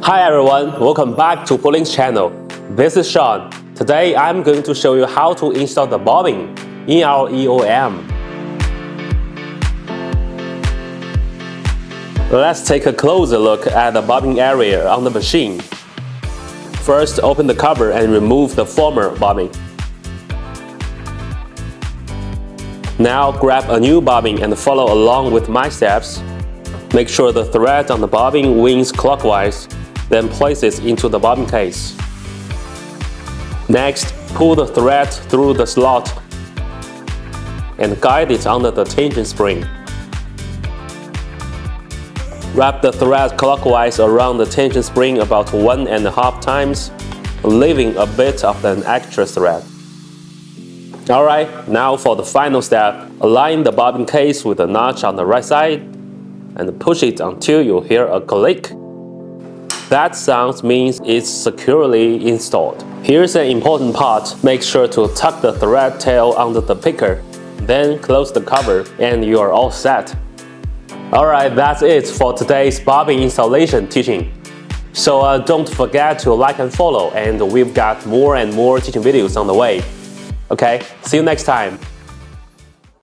Hi everyone, welcome back to PooLin's channel. This is Sean. Today I'm going to show you how to install the bobbin in our EOM. Let's take a closer look at the bobbin area on the machine. First, open the cover and remove the former bobbin. Now grab a new bobbin and follow along with my steps. Make sure the thread on the bobbin winds clockwise, then place it into the bobbin case. Next, pull the thread through the slot and guide it under the tension spring. Wrap the thread clockwise around the tension spring about 1.5 times, leaving a bit of an extra thread. Alright, now for the final step, align the bobbin case with the notch on the right side and push it until you hear a click. That sound means it's securely installed. Here's an important part. Make sure to tuck the thread tail under the picker, then close the cover and you are all set. Alright, that's it for today's bobbin installation teaching. So don't forget to like and follow, and we've got more and more teaching videos on the way. Okay, see you next time.